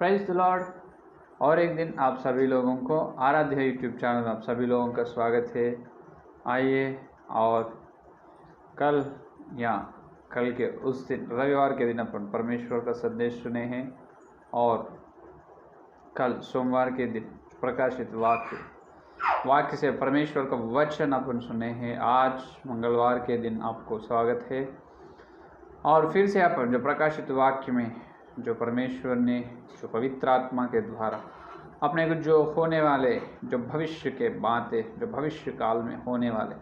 Praise the Lord. और एक दिन आप सभी लोगों को आराध्य यूट्यूब चैनल में आप सभी लोगों का स्वागत है। आइए और कल के उस दिन रविवार के दिन अपन परमेश्वर का संदेश सुने हैं और कल सोमवार के दिन प्रकाशित वाक्य से परमेश्वर का वचन अपन सुने हैं। आज मंगलवार के दिन आपको स्वागत है और फिर से अपन जो प्रकाशित वाक्य में जो परमेश्वर ने जो पवित्र आत्मा के द्वारा अपने को जो होने वाले जो भविष्य के बातें जो भविष्य काल में होने वाले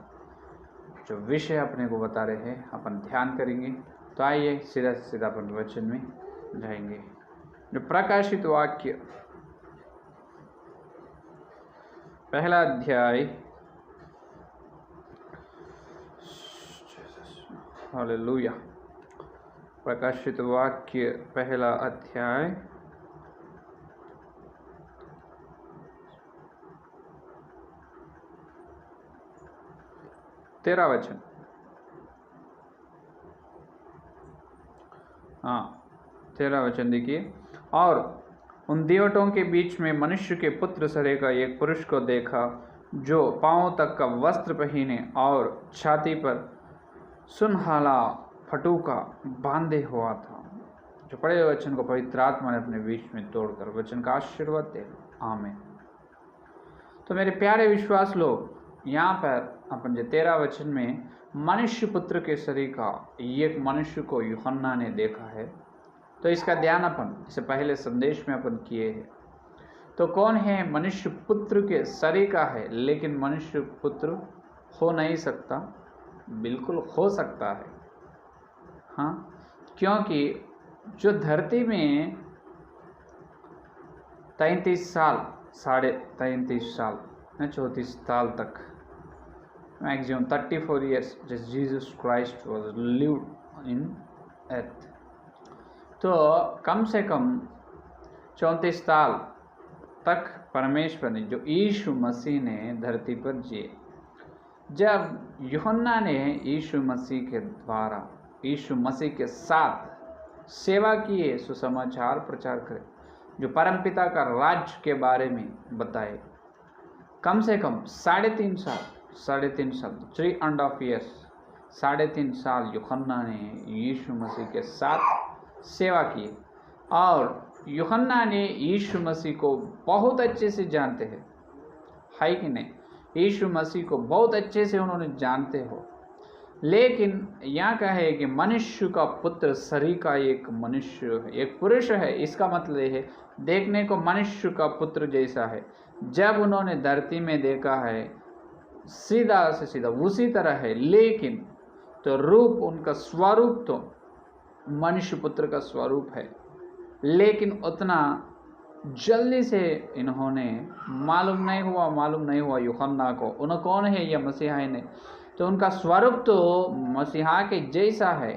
जो विषय अपने को बता रहे हैं अपन ध्यान करेंगे। तो आइए सीधा से सीधा अपन वचन में जाएंगे। जो प्रकाशित वाक्य पहला अध्याय, हालेलुया। प्रकाशित वाक्य पहला अध्याय 13 वचन। 13 वचन देखिए। और उन दीवटों के बीच में मनुष्य के पुत्र सरे का एक पुरुष को देखा, जो पांव तक का वस्त्र पहने और छाती पर सुनहाला फटूका बांधे हुआ था। जो पढ़े हुए वचन को पवित्र आत्मा ने अपने बीच में तोड़कर वचन का आशीर्वाद दे। आमीन। तो मेरे प्यारे विश्वास लोग, यहाँ पर अपन जो 13 वचन में मनुष्य पुत्र के शरीर का एक मनुष्य को यूहन्ना ने देखा है। तो इसका ध्यान अपन इससे पहले संदेश में अपन किए हैं। तो कौन है मनुष्य पुत्र के शरीर का है, लेकिन मनुष्य पुत्र हो नहीं सकता? बिल्कुल हो सकता है, हाँ, क्योंकि जो धरती में 33 साल 33.5 साल 34 साल तक maximum 34 years just Jesus Christ was lived in earth। तो कम से कम 34 साल तक परमेश्वर ने जो यीशु मसीह ने धरती पर जिए। जब यूहन्ना ने यीशु मसीह के द्वारा यीशु मसीह के साथ सेवा किए, सुसमाचार प्रचार करे, जो परमपिता का राज्य के बारे में बताए, कम से कम 3.5 साल 3.5 years 3.5 साल यूहन्ना ने यीशु मसीह के साथ सेवा की। और यूहन्ना ने यीशु मसीह को बहुत अच्छे से जानते हैं, है कि नहीं? यीशु मसीह को बहुत अच्छे से उन्होंने जानते हो। लेकिन यहाँ क्या है कि मनुष्य का पुत्र शरीर का एक मनुष्य है, एक पुरुष है। इसका मतलब है देखने को मनुष्य का पुत्र जैसा है। जब उन्होंने धरती में देखा है, सीधा से सीधा उसी तरह है, लेकिन तो रूप उनका स्वरूप तो मनुष्य पुत्र का स्वरूप है, लेकिन उतना जल्दी से इन्होंने मालूम नहीं हुआ यूहन्ना को उन्हें कौन है या मसीहा ने। तो उनका स्वरूप तो मसीहा के जैसा है,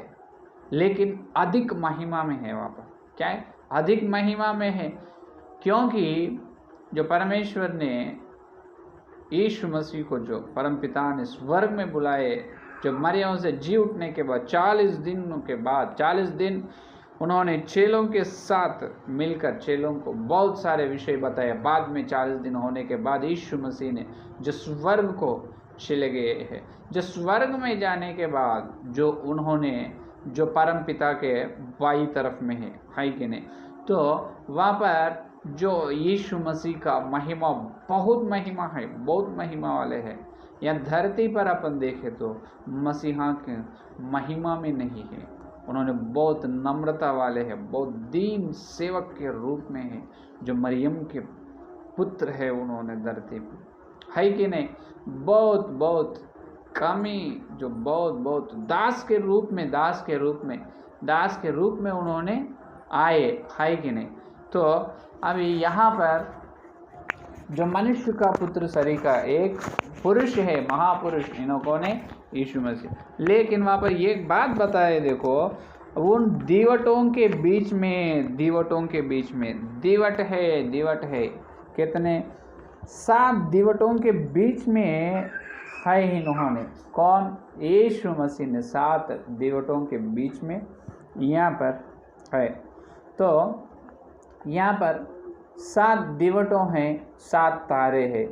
लेकिन अधिक महिमा में है। वहाँ पर क्या है? अधिक महिमा में है, क्योंकि जो परमेश्वर ने यीशु मसीह को जो परमपिता ने स्वर्ग में बुलाए, जब मरियम से जी उठने के बाद 40 दिन उन्होंने चेलों के साथ मिलकर चेलों को बहुत सारे विषय बताए। बाद में 40 दिन होने के बाद यीशु मसीह ने जो स्वर्ग को चले गए हैं, जो स्वर्ग में जाने के बाद जो उन्होंने जो परमपिता के बाई तरफ में है कि नहीं? तो वहाँ पर जो यीशु मसीह का महिमा बहुत महिमा वाले है। या धरती पर अपन देखें तो मसीहा के महिमा में नहीं है। उन्होंने बहुत नम्रता वाले हैं, बहुत दीन सेवक के रूप में है। जो मरियम के पुत्र है, उन्होंने धरती पर, है कि नहीं? बहुत कमी जो बहुत दास के रूप में उन्होंने आए, है कि नहीं? तो अभी यहाँ पर जो मनुष्य का पुत्र शरीर का एक पुरुष है, महापुरुष, इन्हों ने यीशु मसीह। लेकिन वहाँ पर एक बात बताए, देखो, उन दीवटों के बीच में दीवट है कितने? 7 दीवटों के बीच में है इन्होंने। कौन? यीशु मसीह ने 7 दीवटों के बीच में यहाँ पर है। तो यहाँ पर 7 दिवटों हैं, 7 तारे हैं।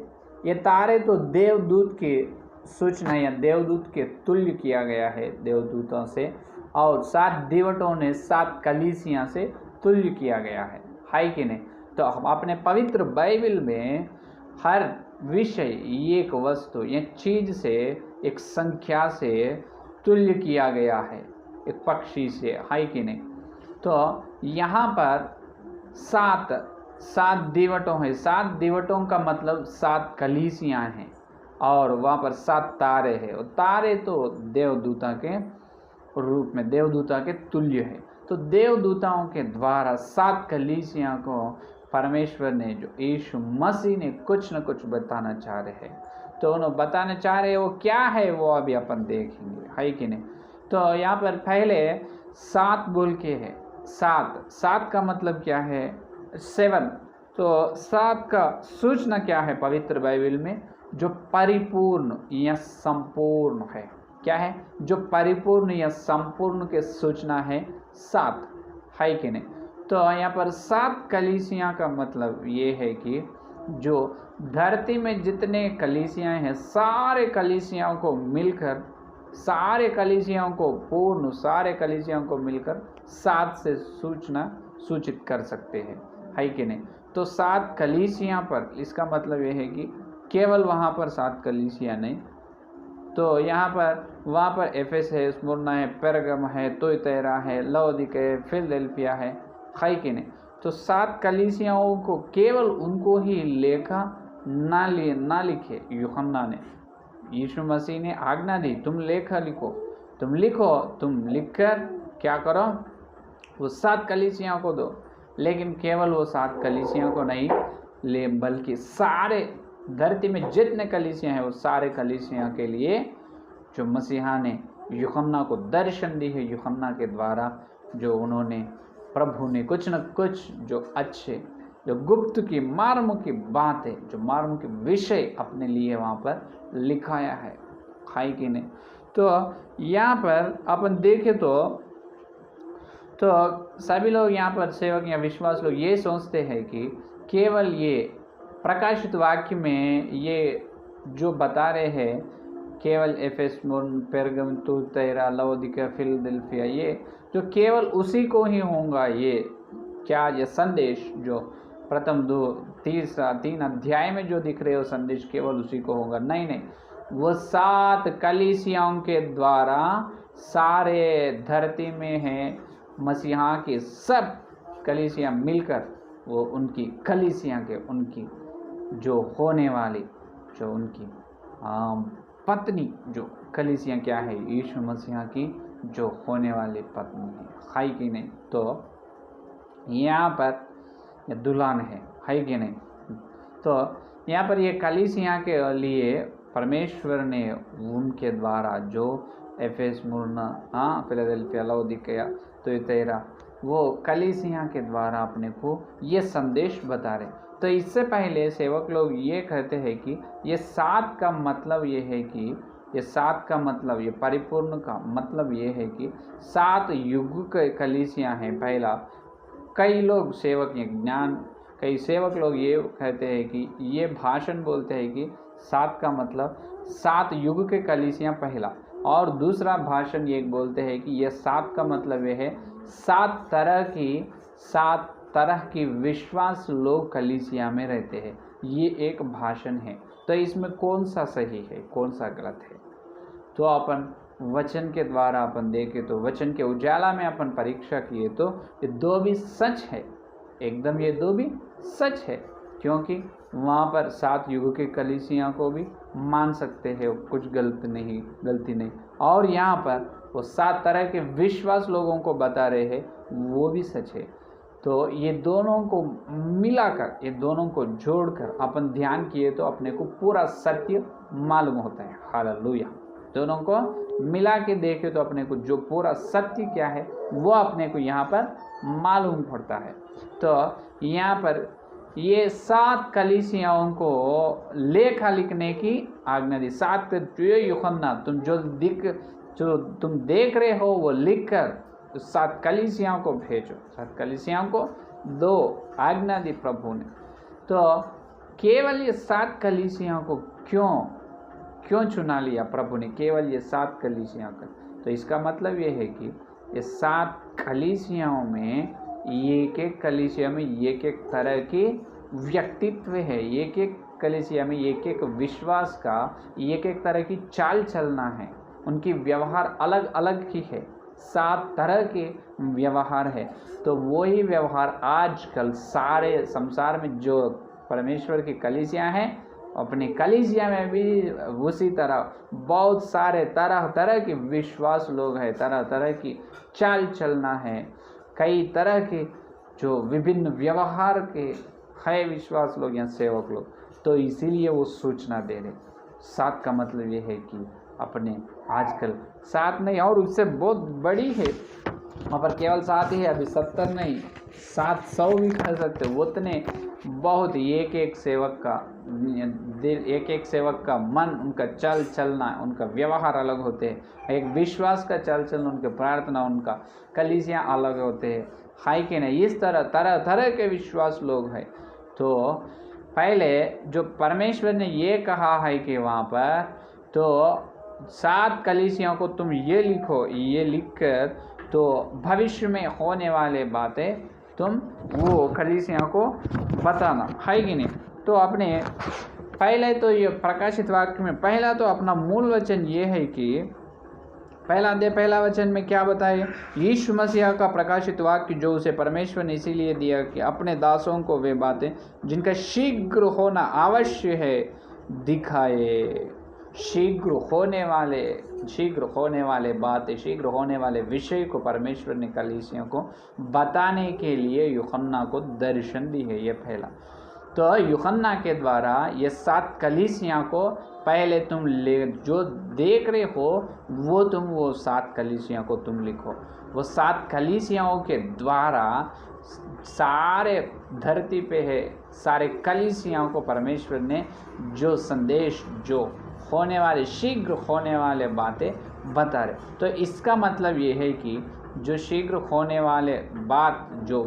ये तारे तो देवदूत की सूचना या देवदूत के तुल्य किया गया है देवदूतों से, और 7 दिवटों ने 7 कलीसियां से तुल्य किया गया है कि नहीं। तो अपने पवित्र बाइबल में हर विषय एक वस्तु या चीज से, एक संख्या से तुल्य किया गया है, एक पक्षी से, है कि नहीं। तो यहाँ पर 7 दिवटों हैं। 7 दिवटों का मतलब 7 कलीसियां हैं, और वहाँ पर 7 तारे हैं। और तारे तो देवदूता के रूप में, देवदूता के तुल्य है। तो देवदूताओं के द्वारा 7 कलीसियां को परमेश्वर ने, जो यीशु मसीह ने कुछ न कुछ बताना चाह रहे हैं। तो उन्होंने बताना चाह रहे हैं, वो क्या है वो अभी अपन देखेंगे, है कि नहीं। तो यहाँ पर पहले 7 बोल के है। 7 का मतलब क्या है? 7। तो 7 का सूचना क्या है पवित्र बाइबल में? जो परिपूर्ण या संपूर्ण है। क्या है? जो परिपूर्ण या संपूर्ण के सूचना है 7, है कि नहीं। तो यहाँ पर 7 कलीसियां का मतलब ये है कि जो धरती में जितने कलीसियां हैं, सारे कलीसियां को मिलकर, सारे कलीसियां को पूर्ण, सारे कलीसियां को मिलकर 7 से सूचित कर सकते हैं, है कि नहीं। तो 7 कलीसियां पर, इसका मतलब ये है कि केवल वहाँ पर 7 कलीसियां नहीं, तो यहाँ पर वहाँ पर एफेस है, स्मुरना है, पेरगम है, तुयतैरा है, लवोदिकिया है, फिलडेल्फिया है कि नहीं। तो 7 कलीसियाओं को केवल उनको ही लेखा ना लिखे यूहन्ना ने, यीशु मसीह ने आज्ञा दी, तुम लेखा लिखो, तुम लिखो, तुम लिखकर क्या करो, वो 7 कलीसियाओं को दो। लेकिन केवल वो 7 कलीसियाओं को नहीं ले, बल्कि सारे धरती में जितने कलीसियां हैं, वो सारे कलीसियां के लिए जो मसीहा ने यूहन्ना को दर्शन दी है, यूहन्ना के द्वारा जो उन्होंने, प्रभु ने कुछ न कुछ जो अच्छे, जो गुप्त की मर्म की बातें, जो मर्म के विषय अपने लिए वहाँ पर लिखाया है कि नहीं। तो यहाँ पर अपन देखें तो सभी लोग यहाँ पर, सेवक या विश्वास लोग ये सोचते हैं कि केवल ये प्रकाशित वाक्य में ये जो बता रहे हैं, केवल एफेस, स्मुरना, पेरगम, तुयतैरा, लवोदिकिया, फिलडेल्फिया, ये जो केवल उसी को ही होगा, ये क्या, ये संदेश जो प्रथम 3 अध्याय में जो दिख रहे हो संदेश, केवल उसी को होगा। नहीं, वो 7 कलीसियाओं के द्वारा सारे धरती में है मसीहा की सब कलीसियां मिलकर, वो उनकी कलीसियां के, उनकी जो होने वाली, जो उनकी पत्नी, जो कलीसियां क्या है, यीशु मसीहा की जो होने वाली पत्नी है कि नहीं। तो यहाँ पर दुल्हन है कि नहीं। तो यहाँ पर ये कलीसियां के लिए परमेश्वर ने उनके द्वारा जो एफेस, स्मुरना, फिलडेल्फिया, लवोदिकिया, तुयतैरा, वो कलीसियां के द्वारा अपने को ये संदेश बता रहे। तो इससे पहले सेवक लोग ये कहते हैं कि ये 7 का मतलब ये है कि ये 7 का मतलब, ये परिपूर्ण का मतलब ये है कि 7 युग के कलीसियां हैं। पहला कई लोग सेवक कई सेवक लोग ये कहते हैं कि ये भाषण बोलते हैं कि 7 का मतलब 7 युग के कलीसियां पहला, और दूसरा भाषण ये बोलते हैं कि ये 7 का मतलब ये है 7 तरह की विश्वास लोग कलीसिया में रहते हैं। ये एक भाषण है। तो इसमें कौन सा सही है, कौन सा गलत है? तो अपन वचन के द्वारा अपन देखें तो वचन के उजाला में अपन परीक्षा किए तो ये 2 भी सच है, एकदम ये 2 भी सच है, क्योंकि वहाँ पर 7 युग के कलीसिया को भी मान सकते हैं, कुछ गलती नहीं। और यहाँ पर वो 7 तरह के विश्वास लोगों को बता रहे हैं, वो भी सच है। तो ये दोनों को मिलाकर, ये दोनों को जोड़कर अपन ध्यान किए तो अपने को पूरा सत्य मालूम होता है। हालेलुया। दोनों को मिला के देखे तो अपने को जो पूरा सत्य क्या है वो अपने को यहाँ पर मालूम पड़ता है। तो यहाँ पर ये 7 कलीसियाओं को लेखा लिखने की आज्ञा दी। 7 यूहन्ना, जो तुम देख रहे हो वो लिखकर 7 कलीसियाओं को भेजो, 7 कलीसियाओं को दो आज्ञा दी प्रभु ने। तो केवल ये 7 कलीसियाओं को क्यों चुना लिया प्रभु ने, केवल ये 7 कलीसियाओं का? तो इसका मतलब ये है कि ये 7 कलीसियाओं में एक कलीसिया में एक तरह के व्यक्तित्व है, एक कलीसिया में एक विश्वास का एक तरह की चाल चलना है, उनकी व्यवहार अलग अलग ही है, 7 तरह के व्यवहार है। तो वही व्यवहार आजकल सारे संसार में जो परमेश्वर की कलीसियाँ हैं, अपनी कलीसिया में भी उसी तरह बहुत सारे तरह तरह के विश्वास लोग हैं, तरह तरह की चाल चलना है, कई तरह के जो विभिन्न व्यवहार के है विश्वास लोग या सेवक लोग। तो इसीलिए वो सूचना दे रहे। 7 का मतलब ये है कि अपने आजकल 7 नहीं और उससे बहुत बड़ी है, वहाँ पर केवल 7 ही है, अभी 70 नहीं 700 भी कह सकते हो। उतने बहुत एक सेवक का दिल, एक सेवक का मन, उनका चल चलना, उनका व्यवहार अलग होते हैं, एक विश्वास का चल चलना, उनके प्रार्थना, उनका कलीसियाँ अलग होते हैं, है कि नहीं? इस तरह तरह तरह के विश्वास लोग हैं। तो पहले जो परमेश्वर ने ये कहा है कि वहाँ पर तो 7 कलीसियाओं को तुम ये लिखो, ये लिखकर तो भविष्य में होने वाले बातें तुम वो कलीसियाओं को बताना, है कि नहीं? तो अपने पहले तो ये प्रकाशित वाक्य में पहला तो अपना मूल वचन ये है कि पहला वचन में क्या बताया? यीशु मसीह का प्रकाशित वाक्य जो उसे परमेश्वर ने इसीलिए दिया कि अपने दासों को वे बातें जिनका शीघ्र होना आवश्य है दिखाए। शीघ्र होने वाले बातें, शीघ्र होने वाले विषय को परमेश्वर ने कलीसियों को बताने के लिए यूहन्ना को दर्शन दी है। ये पहला तो यूहन्ना के द्वारा ये 7 कलीसियाँ को पहले तुम जो देख रहे हो वो 7 कलीसियाँ को तुम लिखो। वो 7 कलीसियाओं के द्वारा सारे धरती पे है, सारे कलीसियाओं को परमेश्वर ने जो संदेश, जो होने वाले शीघ्र होने वाले बातें बता रहे। तो इसका मतलब ये है कि जो शीघ्र होने वाले बात जो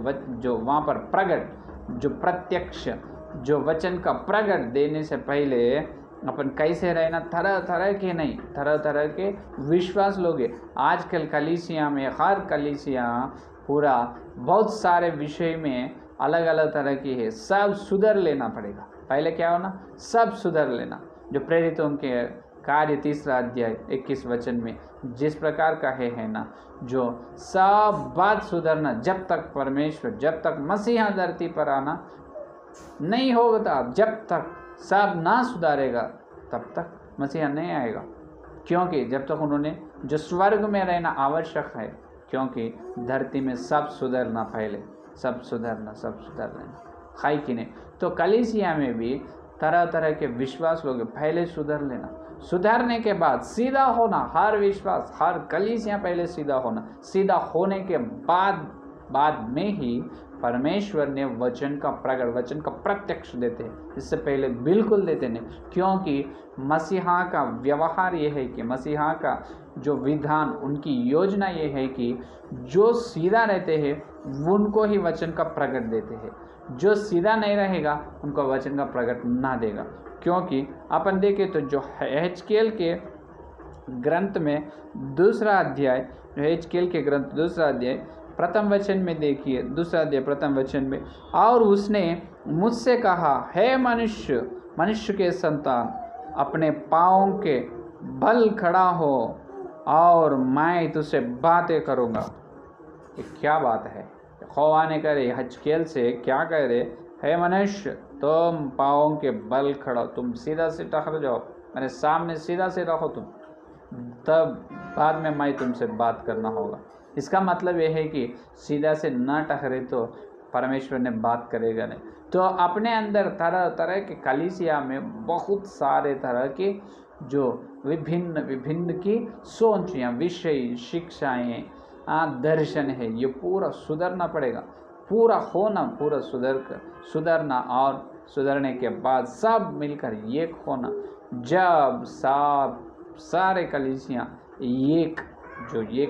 वहाँ पर प्रकट, जो प्रत्यक्ष, जो वचन का प्रकट देने से पहले अपन कैसे रहना, तरह तरह के विश्वास लोग हैं। आजकल कलीसिया में हर कलीसिया पूरा बहुत सारे विषय में अलग अलग तरह की है, सब सुधर लेना पड़ेगा। पहले क्या होना, सब सुधर लेना। जो प्रेरितों के कार्य 3 अध्याय 21 वचन में जिस प्रकार का है ना, जो सब बात सुधरना, जब तक मसीहा धरती पर आना नहीं होगा, जब तक सब ना सुधारेगा तब तक मसीहा नहीं आएगा। क्योंकि जब तक उन्होंने जो स्वर्ग में रहना आवश्यक है, क्योंकि धरती में सब सुधरना, पहले सब सुधरना है कि नहीं? तो कलीसिया में भी तरह तरह के विश्वास लोग पहले सुधर लेना, सुधरने के बाद सीधा होना। हर विश्वास, हर कलीसिया पहले सीधा होना, सीधा होने के बाद में ही परमेश्वर ने वचन का प्रत्यक्ष देते हैं। इससे पहले बिल्कुल देते नहीं, क्योंकि मसीहा का व्यवहार ये है कि मसीहा का जो विधान, उनकी योजना ये है कि जो सीधा रहते हैं उनको ही वचन का प्रकट देते हैं, जो सीधा नहीं रहेगा उनको वचन का प्रकट ना देगा। क्योंकि अपन देखें तो जो एचकेएल के ग्रंथ में 2 अध्याय, जो एचकेएल के ग्रंथ 2 अध्याय प्रथम वचन में देखिए, 2 अध्याय प्रथम वचन में, और उसने मुझसे कहा, हे मनुष्य के संतान, अपने पाँव के बल खड़ा हो और मैं तुझसे बातें करूँगा। ये क्या बात है? यहोवा ने कह रहे एचकेएल से क्या कह रहे, हे मनुष्य, तुम पाँव के बल खड़ा, तुम सीधा से ठहर जाओ, मेरे सामने सीधा से रहो तुम, तब बाद में मैं तुमसे बात करना होगा। इसका मतलब यह है कि सीधा से न ठहरे तो परमेश्वर ने बात करेगा नहीं। तो अपने अंदर तरह तरह के कलीसिया में बहुत सारे तरह के जो विभिन्न की सोच या विषय, शिक्षाएँ, दर्शन है, ये पूरा सुधरना पड़ेगा, पूरा होना, पूरा सुधरना, और सुधरने के बाद सब मिलकर एक होना। जब सारे कलीसिया एक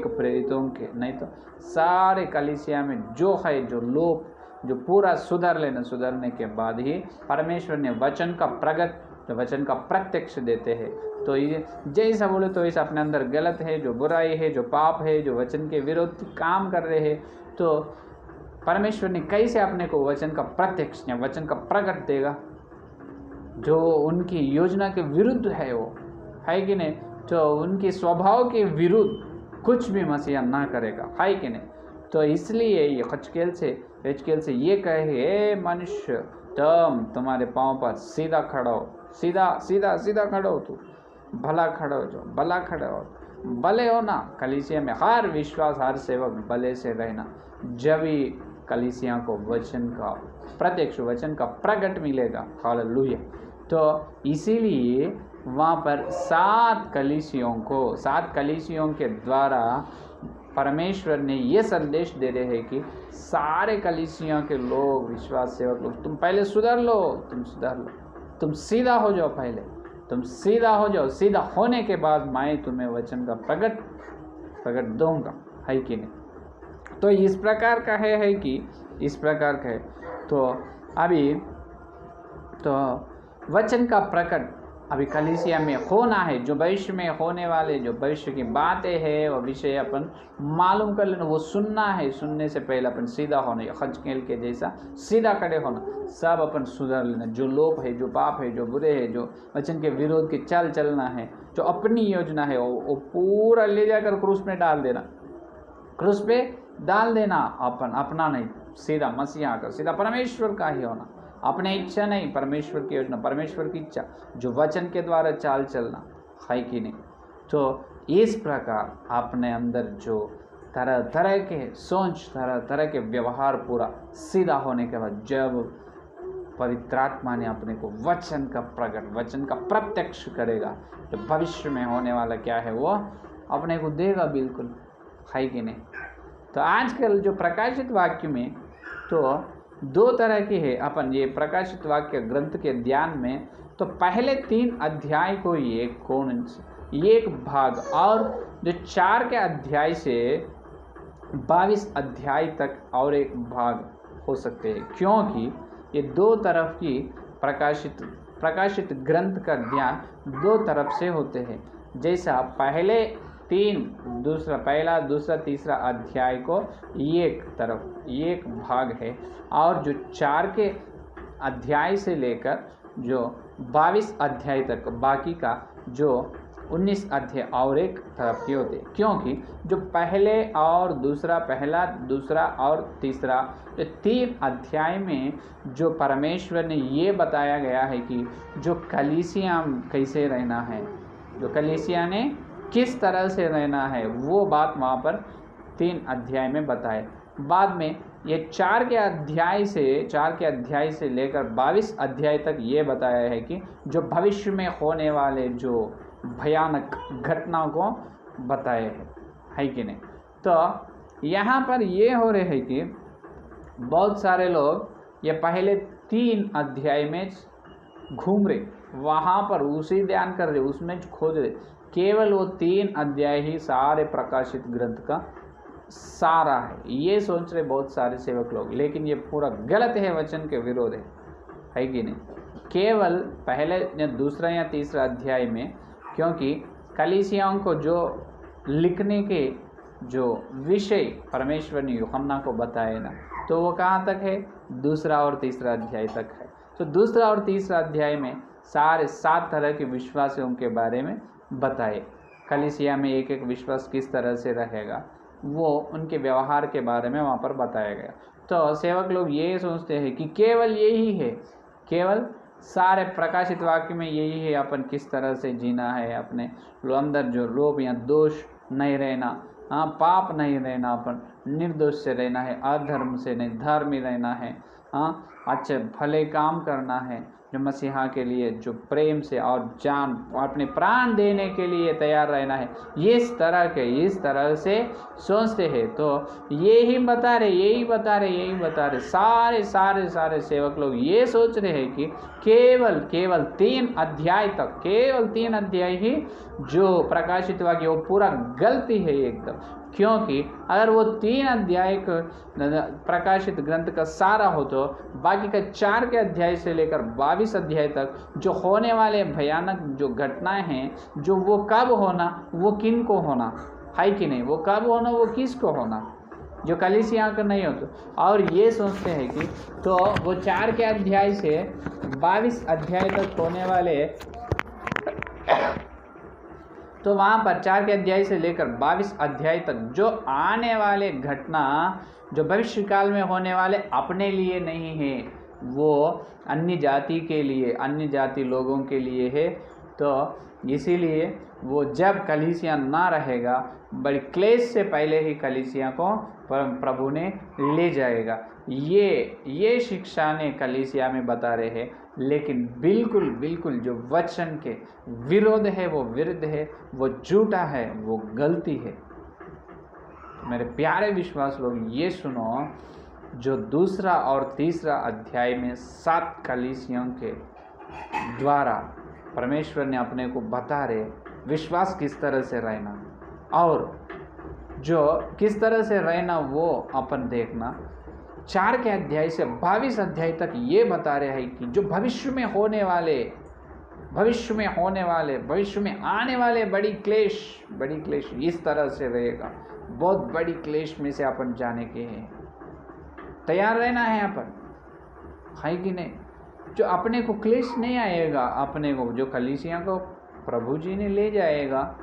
प्रेरितों के नहीं तो सारे कलीसिया में जो है, जो लोग जो पूरा सुधर लेना, सुधरने के बाद ही परमेश्वर ने वचन का प्रगट, जो वचन का प्रत्यक्ष देते हैं। तो ये जैसा बोले तो ऐसा अपने अंदर गलत है, जो बुराई है, जो पाप है, जो वचन के विरोध काम कर रहे हैं, तो परमेश्वर ने कैसे अपने को वचन का प्रत्यक्ष या वचन का प्रगट देगा? जो उनकी योजना के विरुद्ध है वो, है कि नहीं? तो उनके स्वभाव के विरुद्ध कुछ भी मसीहा ना करेगा, है कि नहीं? तो इसलिए ये हिजकिय्याह से ये कहे, हे मनुष्य, तुम्हारे पाँव पर सीधा खड़ा हो, सीधा खड़ा हो, तू भला खड़ा हो, जो भला खड़ा हो, भले हो ना। कलीसिया में हर विश्वास, हर सेवक भले से रहना, जब ही कलीसिया को वचन का प्रत्यक्ष, वचन का प्रगट मिलेगा। हालेलुया। तो इसीलिए वहाँ पर 7 कलीसियों के द्वारा परमेश्वर ने ये संदेश दे रहे हैं कि सारे कलीसियों के लोग, विश्वास सेवक लोग, तुम पहले सुधर लो, तुम सीधा हो जाओ, पहले तुम सीधा हो जाओ। सीधा होने के बाद मैं तुम्हें वचन का प्रगट दूंगा, है कि नहीं? तो इस प्रकार का है कि इस प्रकार का है। तो अभी तो वचन का प्रकट अभी कलीसिया में होना है। जो भविष्य में होने वाले, जो भविष्य की बातें हैं, वो विषय अपन मालूम कर लेना, वो सुनना है। सुनने से पहले अपन सीधा होना, हिजकिय्याह के जैसा सीधा खड़े होना, सब अपन सुधर लेना। जो लोभ है, जो पाप है, जो बुरे है, जो वचन के विरोध के चलना है, जो अपनी योजना है, वो पूरा ले जाकर क्रूस में डाल देना, क्रूस पे डाल देना। अपना नहीं, सीधा मसीहा का, सीधा परमेश्वर का ही होना, अपने इच्छा नहीं, परमेश्वर की योजना, परमेश्वर की इच्छा, जो वचन के द्वारा चाल चलना, है कि नहीं? तो इस प्रकार अपने अंदर जो तरह तरह के सोच, तरह तरह के व्यवहार पूरा सीधा होने के बाद, जब पवित्र आत्मा ने अपने को वचन का प्रगट, वचन का प्रत्यक्ष करेगा, तो भविष्य में होने वाला क्या है वो अपने को देगा, बिल्कुल, है कि नहीं? तो आजकल जो प्रकाशित वाक्य में तो 2 तरह की है। अपन ये प्रकाशित वाक्य ग्रंथ के ध्यान में तो पहले 3 अध्याय को एक भाग, और जो 4 के अध्याय से 22 अध्याय तक और एक भाग हो सकते हैं, क्योंकि ये 2 तरफ की प्रकाशित ग्रंथ का ध्यान 2 तरफ से होते हैं। जैसा पहला, दूसरा, तीसरा अध्याय को एक तरफ, एक भाग है, और जो 4 के अध्याय से लेकर जो 22 अध्याय तक बाकी का जो 19 अध्याय और एक तरफ के होते, क्योंकि जो पहले और दूसरा, पहला, दूसरा और तीसरा, जो 3 अध्याय में जो परमेश्वर ने ये बताया गया है कि जो कलीसिया कैसे रहना है, जो कलीसिया ने किस तरह से रहना है, वो बात वहाँ पर 3 अध्याय में बताए। बाद में ये 4 के अध्याय से लेकर 22 अध्याय तक ये बताया है कि जो भविष्य में होने वाले जो भयानक घटनाओं को बताए है कि नहीं? तो यहाँ पर ये हो रहे है कि बहुत सारे लोग ये पहले 3 अध्याय में घूम रहे, वहाँ पर उसी ध्यान कर रहे, उसमें खोज रहे, केवल वो 3 अध्याय ही सारे प्रकाशित ग्रंथ का सारा है, ये सोच रहे बहुत सारे सेवक लोग। लेकिन ये पूरा गलत है, वचन के विरोध है कि नहीं? केवल पहले या दूसरा या तीसरा अध्याय में, क्योंकि कलीसियाओं को जो लिखने के जो विषय परमेश्वर ने यूहन्ना को बताए ना, तो वो कहाँ तक है? दूसरा और तीसरा अध्याय तक है। तो दूसरा और तीसरा अध्याय में सारे 7 तरह के विश्वासियों के बारे में बताए। कलीसिया में एक एक विश्वास किस तरह से रहेगा, वो उनके व्यवहार के बारे में वहाँ पर बताया गया। तो सेवक लोग ये सोचते हैं कि केवल यही है, केवल सारे प्रकाशित वाक्य में यही है, अपन किस तरह से जीना है, अपने अंदर जो लोभ या दोष नहीं रहना, पाप नहीं रहना, अपन निर्दोष से रहना है, अधर्म से नहीं, धर्मी रहना है, अच्छे भले काम करना है, जो मसीहा के लिए जो प्रेम से और जान अपने प्राण देने के लिए तैयार रहना है, इस तरह से सोचते हैं। तो यही बता रहे सारे सेवक लोग ये सोच रहे हैं कि केवल 3 अध्याय ही जो प्रकाशित वाक्य वो पूरा गलती है एकदम। क्योंकि अगर वो 3 अध्याय प्रकाशित ग्रंथ का सारा हो तो बाकी का 4 के अध्याय से लेकर 22 अध्याय तक जो होने वाले भयानक जो घटनाएं हैं, जो वो कब होना, वो किन को होना है कि नहीं, वो कब होना, वो किसको होना, जो कलीसिया का नहीं होता। और ये सोचते हैं कि तो वो 4 के अध्याय से 22 अध्याय तक होने वाले, तो वहाँ पर 4 के अध्याय से लेकर 22 अध्याय तक जो आने वाले घटना जो भविष्य काल में होने वाले अपने लिए नहीं है, वो अन्य जाति के लिए, अन्य जाति लोगों के लिए है। तो इसीलिए वो जब कलीसिया ना रहेगा, बड़ी क्लेश से पहले ही कलीसिया को प्रभु ने ले जाएगा। ये शिक्षा ने कलीसिया में बता रहे हैं, लेकिन बिल्कुल जो वचन के विरोध है, वो विरुद्ध है, वो झूठा है, वो गलती है। मेरे प्यारे विश्वास लोग, ये सुनो, जो 2 और 3 अध्याय में 7 कलीसियों के द्वारा परमेश्वर ने अपने को बता रहे विश्वास किस तरह से रहना, और जो किस तरह से रहना वो अपन देखना। 4 के अध्याय से 22 अध्याय तक ये बता रहे हैं कि जो भविष्य में आने वाले बड़ी क्लेश इस तरह से रहेगा। बहुत बड़ी क्लेश में से अपन जाने के हैं, तैयार रहना है अपन, है कि नहीं। जो अपने को क्लेश नहीं आएगा, अपने को जो कलीसिया को प्रभु जी ने ले जाएगा,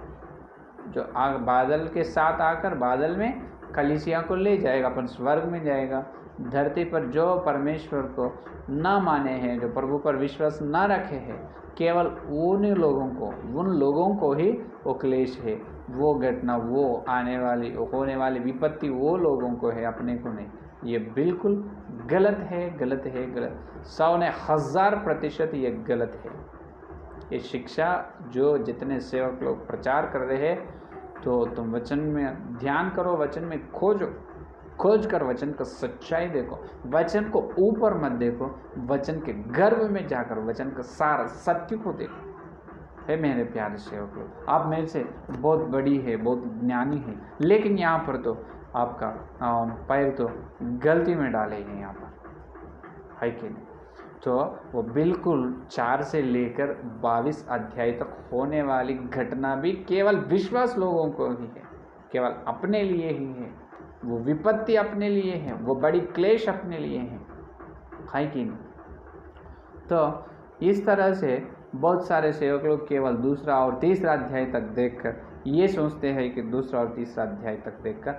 जो बादल के साथ आकर बादल में कलीसिया को ले जाएगा, अपन स्वर्ग में जाएगा। धरती पर जो परमेश्वर को ना माने हैं, जो प्रभु पर विश्वास ना रखे हैं, केवल उन लोगों को ही वो क्लेश है, वो घटना, वो होने वाली विपत्ति वो लोगों को है, अपने को नहीं। ये बिल्कुल गलत है। 100 ने 1000% ये गलत है। ये शिक्षा जो जितने सेवक लोग प्रचार कर रहे हैं, तो तुम वचन में ध्यान करो, वचन में खोज कर वचन का सच्चाई देखो, वचन को ऊपर मत देखो, वचन के गर्भ में जाकर वचन का सारा सत्य को देखो। है मेरे प्यारे सेवक लोग, आप मेरे से बहुत बड़ी है, बहुत ज्ञानी है, लेकिन यहाँ पर तो आपका पैर तो गलती में डाले हैं यहाँ पर, है कि नहीं। तो वो बिल्कुल 4 से लेकर 22 अध्याय तक होने वाली घटना भी केवल विश्वास लोगों को ही है, केवल अपने लिए ही है, वो विपत्ति अपने लिए है, वो बड़ी क्लेश अपने लिए है कि नहीं। तो इस तरह से बहुत सारे सेवक लोग केवल 2 और 3 अध्याय तक देखकर ये सोचते हैं कि 2 और 3 अध्याय तक देखकर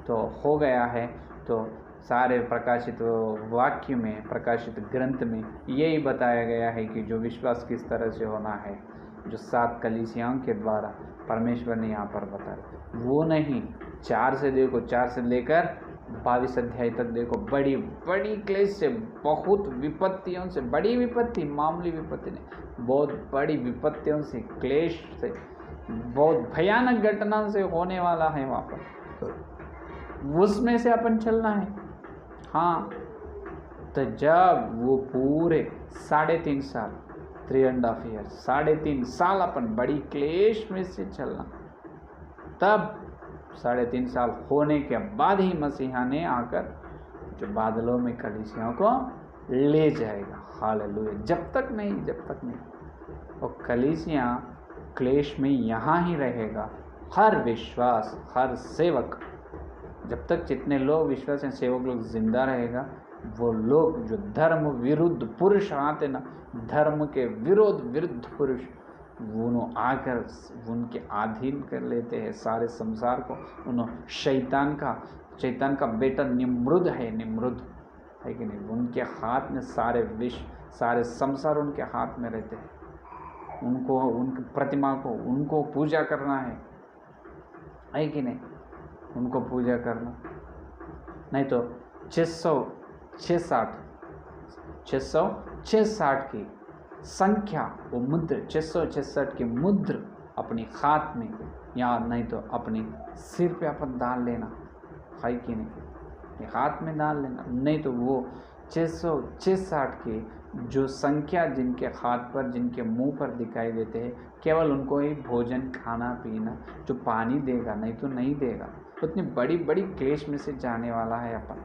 तो हो गया है। तो सारे प्रकाशित वाक्य में, प्रकाशित ग्रंथ में यही बताया गया है कि जो विश्वास किस तरह से होना है, जो 7 कलीसियाओं के द्वारा परमेश्वर ने यहाँ पर बताया, वो नहीं। 4 से देखो, 4 से लेकर 22 अध्याय तक देखो, बड़ी क्लेश से, बहुत विपत्तियों से, बड़ी विपत्ति, मामूली विपत्ति नहीं, बहुत बड़ी विपत्तियों से, क्लेश से, बहुत भयानक घटना से होने वाला है वहाँ पर, उसमें से अपन चलना है। हाँ, तो जब वो पूरे 3.5 साल, 3.5 ईयर, 3.5 साल अपन बड़ी क्लेश में से चलना, तब 3.5 साल होने के बाद ही मसीहा ने आकर जो बादलों में कलीसियाओं को ले जाएगा। हालेलुया। जब तक नहीं। और कलीसिया क्लेश में यहाँ ही रहेगा। हर विश्वास, हर सेवक, जब तक जितने लोग विश्वास हैं, सेवक लोग जिंदा रहेगा, वो लोग जो धर्म विरुद्ध पुरुष आते ना, धर्म के विरुद्ध पुरुष, वो आकर उनके अधीन कर लेते हैं सारे संसार को। उन्होंने शैतान का बेटा निम्रुद है कि नहीं, उनके हाथ में सारे विश्व, सारे संसार उनके हाथ में रहते हैं। उनको, उनकी प्रतिमा को, उनको पूजा करना है कि नहीं, उनको पूजा करना। नहीं तो 660 की संख्या, वो मुद्र 666 की मुद्र अपने हाथ में या नहीं तो अपने सिर पे अपन डाल लेना, है कि नहीं, हाथ में डाल लेना, नहीं तो वो 666 के जो संख्या जिनके हाथ पर, जिनके मुंह पर दिखाई देते हैं, केवल उनको ही भोजन, खाना पीना, जो पानी देगा, नहीं तो नहीं देगा। उतनी बड़ी बड़ी क्लेश में से जाने वाला है अपन।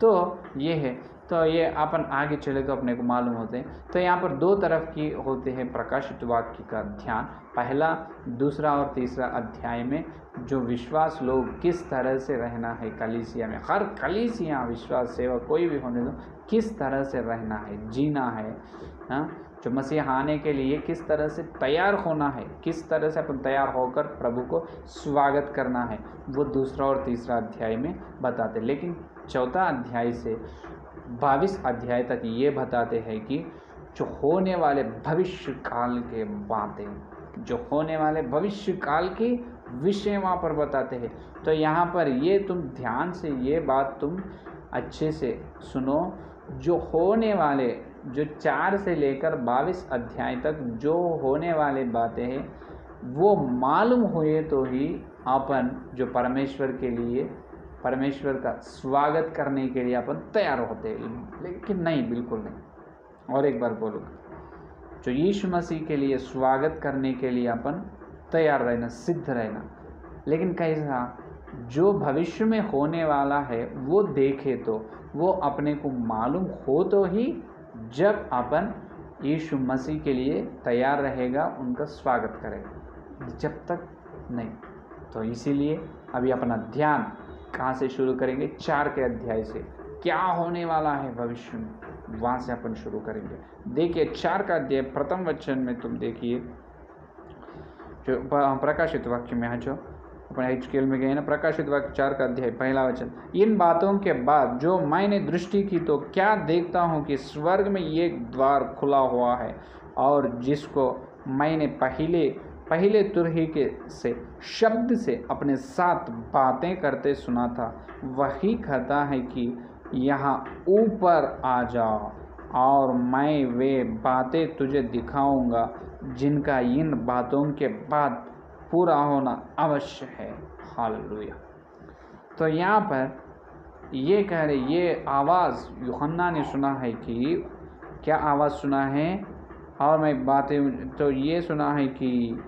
तो ये है, तो ये अपन आगे चले तो अपने को मालूम होते हैं। तो यहाँ पर दो तरफ की होते हैं प्रकाशित वाक्य का ध्यान। पहला, दूसरा और तीसरा अध्याय में जो विश्वास लोग किस तरह से रहना है कलीसिया में, हर कलीसिया विश्वास सेवा कोई भी होने दो, किस तरह से रहना है, जीना है, हाँ, जो मसीह आने के लिए किस तरह से तैयार होना है, किस तरह से अपन तैयार होकर प्रभु को स्वागत करना है, वो दूसरा और तीसरा अध्याय में बताते। लेकिन चौथा अध्याय से 22 अध्याय तक ये बताते हैं कि जो होने वाले भविष्य काल के बातें, जो होने वाले भविष्य काल के विषय वहाँ पर बताते हैं। तो यहाँ पर ये तुम ध्यान से ये बात तुम अच्छे से सुनो, जो होने वाले, जो 4 से लेकर 22 अध्याय तक जो होने वाले बातें हैं वो मालूम हुए तो ही अपन जो परमेश्वर के लिए, परमेश्वर का स्वागत करने के लिए अपन तैयार होते हैं। लेकिन नहीं, बिल्कुल नहीं। और एक बार बोलूँगा, जो यीशु मसीह के लिए स्वागत करने के लिए अपन तैयार रहना, सिद्ध रहना। लेकिन कैसा, जो भविष्य में होने वाला है वो देखे तो, वो अपने को मालूम हो तो ही जब अपन यीशु मसीह के लिए तैयार रहेगा, उनका स्वागत करेगा, जब तक नहीं। तो इसीलिए अभी अपना ध्यान कहाँ से शुरू करेंगे? 4 के अध्याय से, क्या होने वाला है भविष्य में, वहाँ से अपन शुरू करेंगे। देखिए 4 का अध्याय प्रथम वचन में तुम देखिए, जो प्रकाशित वाक्य में है, जो अपने HQL में गए ना, प्रकाशित वाक्य 4 का अध्याय पहला वचन, इन बातों के बाद जो मैंने दृष्टि की तो क्या देखता हूँ कि स्वर्ग में एक द्वार खुला हुआ है, और जिसको मैंने पहले तुरही के से शब्द से अपने साथ बातें करते सुना था, वही कहता है कि यहाँ ऊपर आ जाओ और मैं वे बातें तुझे दिखाऊंगा जिनका इन बातों के बाद पूरा होना अवश्य है। हालेलुया। तो यहाँ पर ये कह रहे, ये आवाज़ यूहन्ना ने सुना है कि क्या आवाज़ सुना है, और मैं बातें तो ये सुना है कि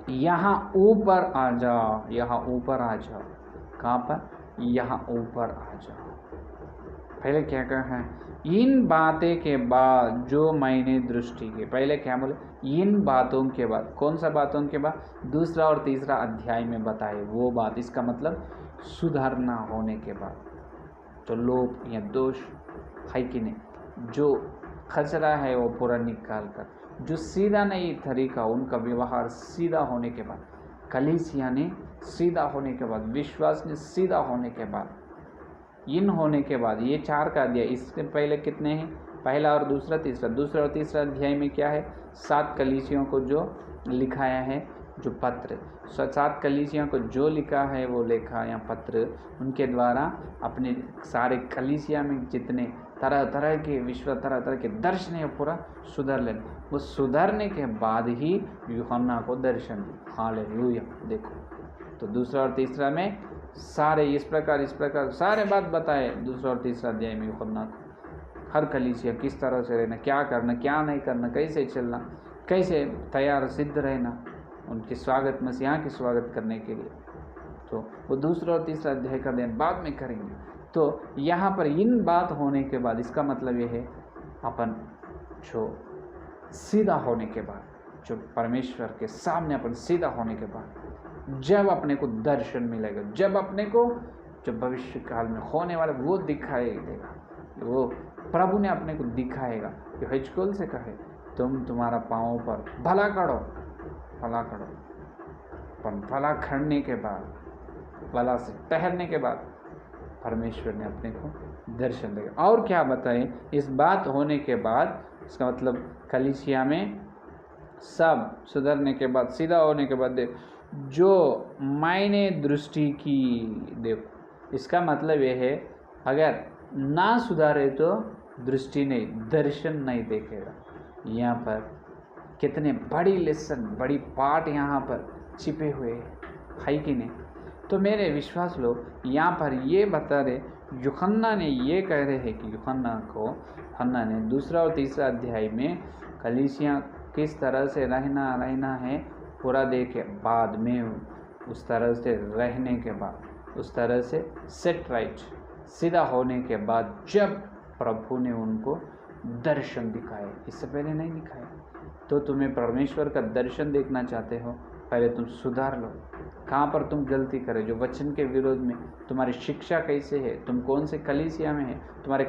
यहाँ ऊपर आ जाओ, यहाँ ऊपर आ जाओ। कहाँ पर? यहाँ ऊपर आ जाओ। पहले क्या कहा है? इन बातें के बाद जो मैंने दृष्टि की। पहले क्या बोले? इन बातों के बाद। कौन सा बातों के बाद? दूसरा और तीसरा अध्याय में बताए वो बात। इसका मतलब सुधारना होने के बाद। तो लोभ या दोष है कि नहीं, जो खचरा है वो पूरा निकाल कर, जो सीधा नहीं तरीका, उनका व्यवहार सीधा होने के बाद, कलीसिया ने सीधा होने के बाद, विश्वास ने सीधा होने के बाद, इन होने के बाद, ये 4 का अध्याय। इससे पहले कितने हैं? पहला और दूसरा, तीसरा। दूसरा और तीसरा अध्याय में क्या है? 7 कलीसियों को जो लिखाया है, जो पत्र, 7 कलीसियों को जो लिखा है वो लेखा या पत्र, उनके द्वारा अपने सारे कलीसिया में जितने तरह तरह के विश्व, तरह तरह के दर्शन है, पूरा सुधर लेना। वो सुधरने के बाद ही यूहन्ना को दर्शन दी। हालेलुया। देखो, तो दूसरा और तीसरा में सारे इस प्रकार सारे बात बताए दूसरा और तीसरा अध्याय में यूहन्ना को। हर कलीसिया किस तरह से रहना, क्या करना, क्या नहीं करना, कैसे चलना, कैसे तैयार सिद्ध रहना उनके स्वागत में, यहाँ के स्वागत करने के लिए। तो वो दूसरा और तीसरा अध्याय का अध्ययन बाद में करेंगे। तो यहाँ पर इन बात होने के बाद, इसका मतलब ये है अपन जो सीधा होने के बाद, जो परमेश्वर के सामने अपन सीधा होने के बाद, जब अपने को दर्शन मिलेगा, जब अपने को जो भविष्य काल में होने वाला वो दिखाई देगा, वो प्रभु ने अपने को दिखाएगा। जो HQL से कहे, तुम तुम्हारा पाँव पर भला करो, भला करो। पर भला खड़ने के बाद, भला से ठहरने के बाद परमेश्वर ने अपने को दर्शन देगा। और क्या बताएं? इस बात होने के बाद, इसका मतलब कलीसिया में सब सुधरने के बाद, सीधा होने के बाद, जो मैंने दृष्टि की। देखो, इसका मतलब ये है, अगर ना सुधारे तो दृष्टि नहीं, दर्शन नहीं देखेगा। यहाँ पर कितने बड़ी लेसन, बड़ी पाठ यहाँ पर छिपे हुए है कि नहीं। तो मेरे विश्वास लोग यहाँ पर ये बता रहे, यूहन्ना ने ये कह रहे हैं कि यूहन्ना ने दूसरा और तीसरा अध्याय में कलीसिया किस तरह से रहना है पूरा देखे, बाद में उस तरह से रहने के बाद, उस तरह से सेट राइट सीधा होने के बाद जब प्रभु ने उनको दर्शन दिखाए, इससे पहले नहीं दिखाए। तो तुम्हें परमेश्वर का दर्शन देखना चाहते हो, पहले तुम सुधार लो। कहाँ पर तुम गलती करे, जो वचन के विरोध में, तुम्हारी शिक्षा कैसे है, तुम कौन से कलीसिया में है, तुम्हारे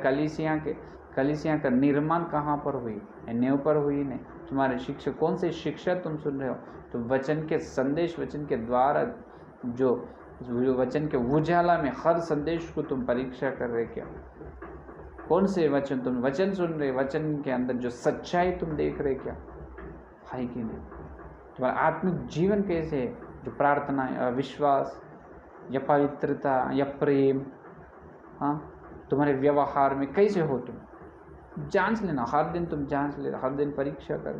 कलीसिया का निर्माण कहाँ पर हुई, नींव पर हुई नहीं, तुम्हारे शिक्षा कौन से शिक्षा तुम सुन रहे हो, तो वचन के संदेश, वचन के द्वारा जो वचन के उजाला में हर संदेश को तुम परीक्षा कर रहे क्या, कौन से वचन तुम वचन सुन रहे, वचन के अंदर जो सच्चाई तुम देख रहे क्या है कि नहीं। तुम्हारा आत्मिक जीवन कैसे है, जो प्रार्थना या विश्वास या पवित्रता या प्रेम, हाँ, तुम्हारे व्यवहार में कैसे हो, तुम जांच लेना, हर दिन तुम जांच लेना, हर दिन परीक्षा कर,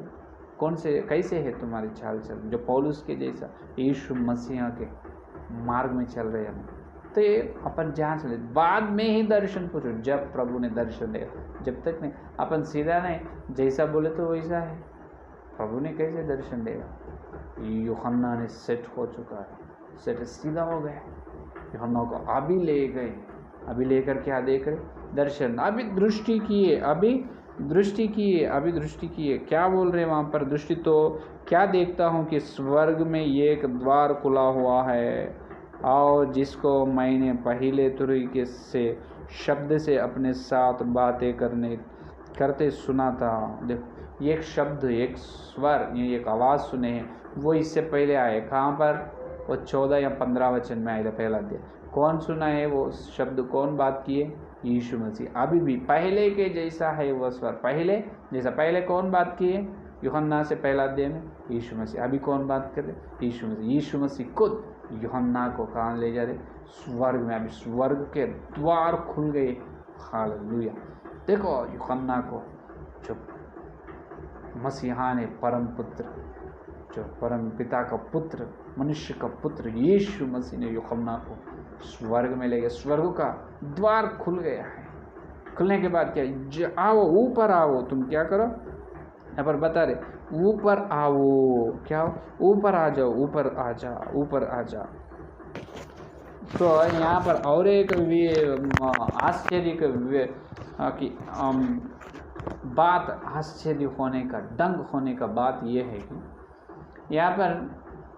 कौन से कैसे है तुम्हारी चाल चल, जो पौलुस के जैसा यीशु मसीह के मार्ग में चल रहे हैं। तो ये अपन जांच ले, बाद में ही दर्शन पूछो, जब प्रभु ने दर्शन दिया, जब तक नहीं अपन सीधा नहीं जैसा बोले तो वैसा है। प्रभु ने कैसे दर्शन देगा, यूहन्ना ने सेट हो चुका है, सेट सीधा हो गया, यूहन्ना को अभी ले गए, अभी लेकर क्या देख रहे, दर्शन, अभी दृष्टि किए, क्या बोल रहे वहाँ पर, दृष्टि तो क्या देखता हूँ कि स्वर्ग में एक द्वार खुला हुआ है, और जिसको मैंने पहले तरीके से शब्द से अपने साथ बातें करते सुना था। देखो, एक शब्द, एक स्वर, ये एक आवाज़ सुने हैं, वो इससे पहले आए, कहाँ पर, वो 14 या 15 वचन में आए थे पहला अध्याय। कौन सुना है वो शब्द, कौन बात किए, यीशु मसीह। अभी भी पहले के जैसा है वो स्वर, पहले जैसा, पहले कौन बात किए, यूहन्ना से पहला अध्याय में यीशु मसीह। अभी कौन बात कर रहे, यीशु मसीह। यीशु मसीह खुद यूहन्ना को कहाँ ले जा रहे, स्वर्ग में। अभी स्वर्ग के द्वार खुल गए, हालेलुया। देखो यूहन्ना को, जो मसीहा ने परम पुत्र, जो परम पिता का पुत्र, मनुष्य का पुत्र यीशु मसीह ने यूहन्ना को स्वर्ग में ले गया, स्वर्ग का द्वार खुल गया है। खुलने के बाद क्या, आओ ऊपर आओ, तुम क्या करो, यहाँ पर बता रहे, ऊपर आओ, क्या ऊपर आ जाओ, ऊपर आ जाओ। तो यहाँ पर और एक आश्चर्य की बात, आश्चर्य होने का, दंग होने का बात यह है कि यहाँ पर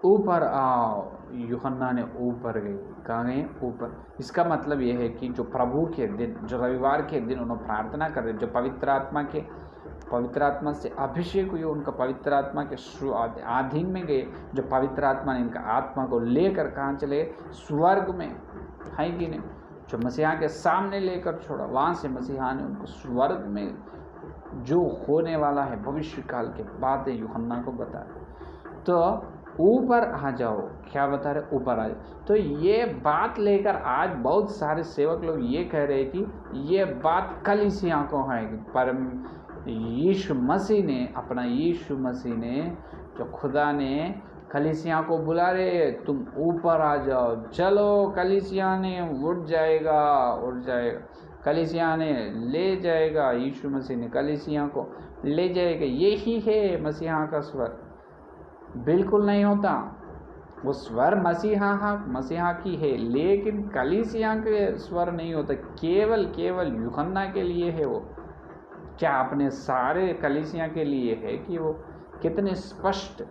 ऊपर आओ, यूहन्ना ने ऊपर गए, कहाँ गए, ऊपर। इसका मतलब यह है कि जो प्रभु के दिन, जो रविवार के दिन उन्होंने प्रार्थना कर रहे, जो पवित्र आत्मा से अभिषेक हुए, उनका पवित्र आत्मा के अधीन में गए, जो पवित्र आत्मा ने इनका आत्मा को लेकर कहाँ चले, स्वर्ग में, है कि नहीं। जो मसीहा के सामने लेकर छोड़ा, वहाँ से मसीहा ने उनको स्वर्ग में जो होने वाला है भविष्य काल के बातें यूहन्ना को बताया। तो ऊपर आ जाओ, क्या बता रहे, ऊपर आ जाओ। तो ये बात लेकर आज बहुत सारे सेवक लोग ये कह रहे हैं कि ये बात कलीसिया को है, पर यीशु मसीह ने जो खुदा ने कलीसिया को बुला रहे, तुम ऊपर आ जाओ, चलो, कलीसिया ने उठ जाएगा, कलीसिया ने ले जाएगा, यीशु मसीह ने कलीसिया को ले जाएगा। यही है मसीहा का स्वर। बिल्कुल नहीं होता, वो स्वर मसीहा की है, लेकिन कलीसिया के स्वर नहीं होता, केवल यूहन्ना के लिए है वो। क्या अपने सारे कलीसिया के लिए है कि वो कितने स्पष्ट,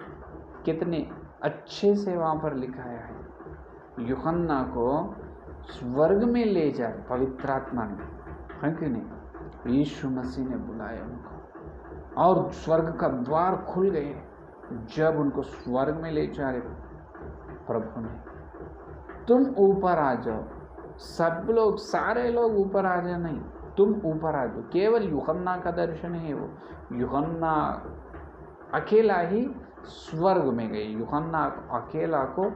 कितने अच्छे से वहाँ पर लिखाया है, यूहन्ना को स्वर्ग में ले जाए पवित्र आत्मा ने, है कि नहीं। यीशु मसीह ने बुलाया उनको, और स्वर्ग का द्वार खुल गए जब उनको स्वर्ग में ले जा रहे प्रभु ने। तुम ऊपर आ जाओ, सब लोग, सारे लोग ऊपर आ जाए, नहीं, तुम ऊपर आ जाओ। केवल यूहन्ना का दर्शन है वो, यूहन्ना अकेला ही स्वर्ग में गए, यूहन्ना अकेला को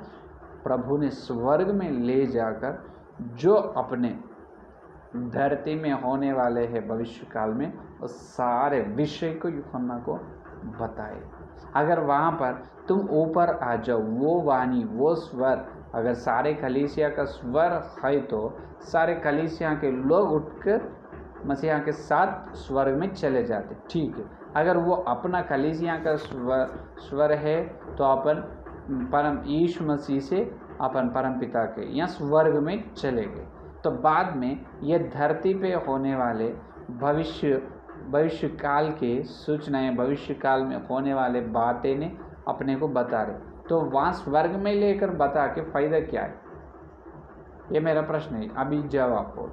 प्रभु ने स्वर्ग में ले जाकर जो अपने धरती में होने वाले हैं भविष्य काल में, उस सारे विषय को यूहन्ना को बताए। अगर वहाँ पर तुम ऊपर आ जाओ, वो वाणी, वो स्वर, अगर सारे कलीसिया का स्वर है तो सारे कलीसिया के लोग उठकर मसीहा के साथ स्वर्ग में चले जाते, ठीक है। अगर वो अपना कलीसिया का स्वर है तो अपन परम यीशु मसीह से अपन परम पिता के या स्वर्ग में चले गए। तो बाद में ये धरती पे होने वाले भविष्य काल के सूचनाएं, भविष्य काल में होने वाले बातें ने अपने को बता रहे, तो वहाँ स्वर्ग में लेकर बता के फ़ायदा क्या है? ये मेरा प्रश्न है। अभी जवाब हो,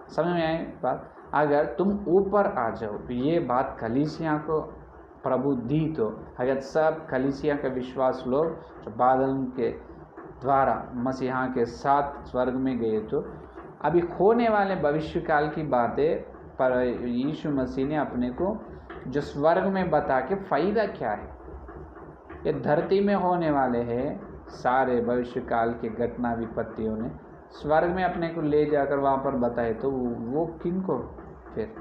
समझ में आए बात? अगर तुम ऊपर आ जाओ, ये बात कलीसिया को प्रभु दी, तो अगर सब कलीसिया के विश्वास लोग जो बादल के द्वारा मसीहा के साथ स्वर्ग में गए, तो अभी होने वाले भविष्य काल की बातें पर यीशु मसीह ने अपने को जो स्वर्ग में बता के फ़ायदा क्या है? ये धरती में होने वाले हैं सारे भविष्य काल के घटना विपत्तियों ने स्वर्ग में अपने को ले जाकर वहाँ पर बताए, तो वो किन को फिर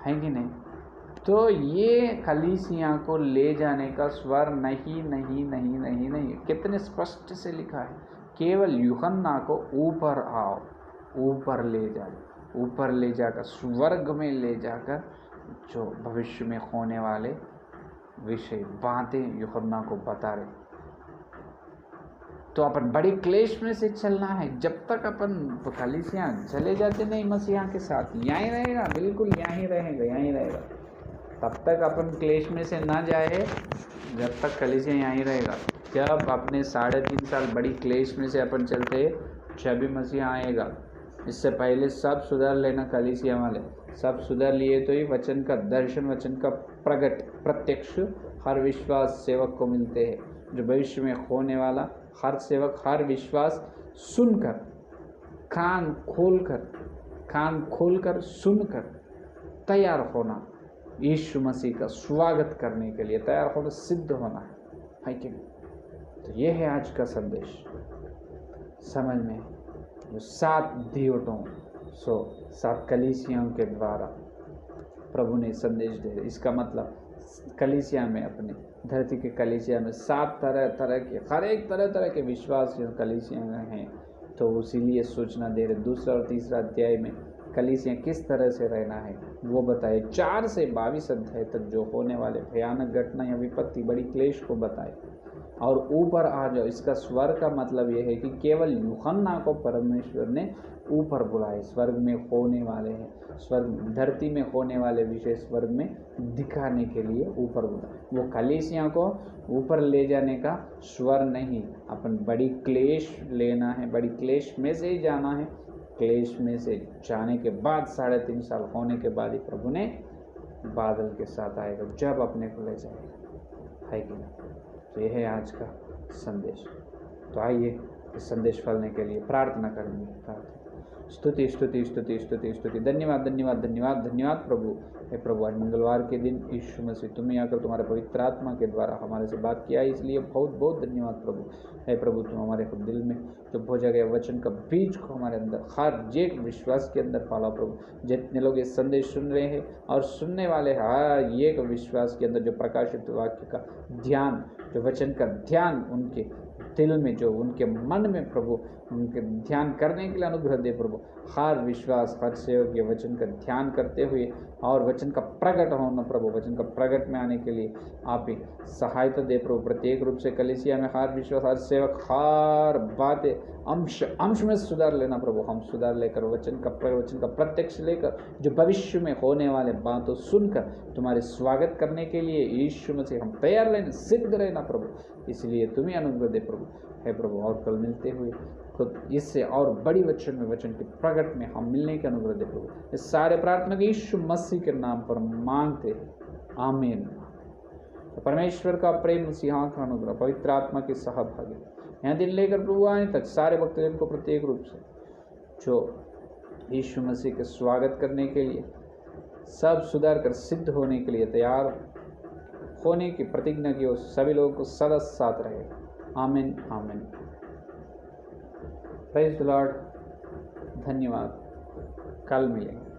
है कि नहीं? तो ये कलीसिया को ले जाने का स्वर नहीं नहीं नहीं नहीं नहीं, कितने स्पष्ट से लिखा है। केवल यूहन्ना को ऊपर आओ, ऊपर ले जाओ, ऊपर ले जाकर स्वर्ग में ले जाकर जो भविष्य में होने वाले विषय बातें यूहन्ना को बता रहे। तो अपन बड़े क्लेश में से चलना है। जब तक अपन कलीसिया चले जाते नहीं मसीहा के साथ, यहीं रहेगा, बिल्कुल यहीं रहेगा, यहीं रहेगा। तब तक अपन क्लेश में से ना जाए जब तक कलीसिया यहीं रहेगा। जब अपने 3.5 साल बड़ी क्लेश में से अपन चलते, जब भी मसीहा आएगा, इससे पहले सब सुधार लेना कलीसिया वाले, सब सुधार लिए तो ही वचन का दर्शन, वचन का प्रत्यक्ष हर विश्वास सेवक को मिलते हैं। जो भविष्य में होने वाला हर सेवक, हर विश्वास सुनकर, कान खोलकर सुनकर तैयार होना, यीशु मसीह का स्वागत करने के लिए तैयार होना, सिद्ध होना है कि नहीं? तो ये है आज का संदेश। समझ में जो 7 दिवटों 7 कलीसियाओं के द्वारा प्रभु ने संदेश दे, इसका मतलब कलीसिया में, अपने धरती के कलीसिया में 7 तरह के, हर एक तरह के विश्वास कलीसिया में हैं। तो इसीलिए सूचना दे रहे। 2 और 3 अध्याय में कलीसिया किस तरह से रहना है वो बताए। 4 से 22 अध्याय तक जो होने वाले भयानक घटना या विपत्ति, बड़ी क्लेश को बताए। और ऊपर आ जाओ, इसका स्वर का मतलब यह है कि केवल यूहन्ना को परमेश्वर ने ऊपर बुलाए। स्वर्ग में होने वाले हैं, स्वर्ग धरती में होने वाले विषय स्वर्ग में दिखाने के लिए ऊपर बुलाए। वो कलीसिया को ऊपर ले जाने का स्वर नहीं, अपन बड़ी क्लेश लेना है, बड़ी क्लेश में से ही जाना है। क्लेश में से जाने के बाद 3.5 साल होने के बाद ही प्रभु ने बादल के साथ आएगा, जब अपने को ले जाएगा, है कि नहीं? तो यह है आज का संदेश। तो आइए इस संदेश फलने के लिए प्रार्थना करेंगे। स्तुति स्तुति स्तुति स्तुति स्तुति, धन्यवाद धन्यवाद धन्यवाद धन्यवाद प्रभु। हे प्रभु, आज मंगलवार के दिन यीशु मसीह तुम्हें आकर तुम्हारे पवित्र आत्मा के द्वारा हमारे से बात किया, इसलिए बहुत बहुत धन्यवाद प्रभु। हे प्रभु, तुम हमारे दिल में जो भोजा गया वचन का बीज को हमारे अंदर, हर एक विश्वास के अंदर फैलाओ प्रभु। जितने लोग ये संदेश सुन रहे हैं और सुनने वाले हर एक विश्वास के अंदर जो प्रकाशित वाक्य का ध्यान, जो वचन का ध्यान उनके दिल में, जो उनके मन में प्रभु उनके ध्यान करने के लिए अनुग्रह दे प्रभु। हर विश्वास, हर सेवक ये वचन का ध्यान करते हुए और वचन का प्रकट होना प्रभु, वचन का प्रकट में आने के लिए आप ही सहायता दे प्रभु। प्रत्येक रूप से कलीसिया में हर विश्वास, हर सेवक, हर बातें अंश में सुधार लेना प्रभु। हम सुधार लेकर वचन का प्रत्यक्ष लेकर जो भविष्य में होने वाले बातों सुनकर तुम्हारे स्वागत करने के लिए यीशु मसीह हम तैयार रहना, सिद्ध रहना प्रभु। इसलिए तुम्हें अनुग्रह दे प्रभु। हे प्रभु, और कल मिलते हुए खुद इससे और बड़ी वचन में, वचन के प्रकट में हम मिलने के अनुग्रह दे प्रभु। इस सारे प्रार्थना के यीशु मसीह के नाम पर मांगते हैं, आमीन। तो परमेश्वर का प्रेम, मसीहा का अनुग्रह, पवित्र आत्मा की सहभागी यहाँ दिन लेकर प्रभु आने तक सारे भक्तजन को प्रत्येक रूप से जो यीशु मसीह के स्वागत करने के लिए, सब सुधार कर सिद्ध होने के लिए तैयार होने की प्रतिज्ञा की, उस सभी लोगों को सदा साथ रहे। आमीन आमीन। Praise the Lord. धन्यवाद। कल मिलेंगे।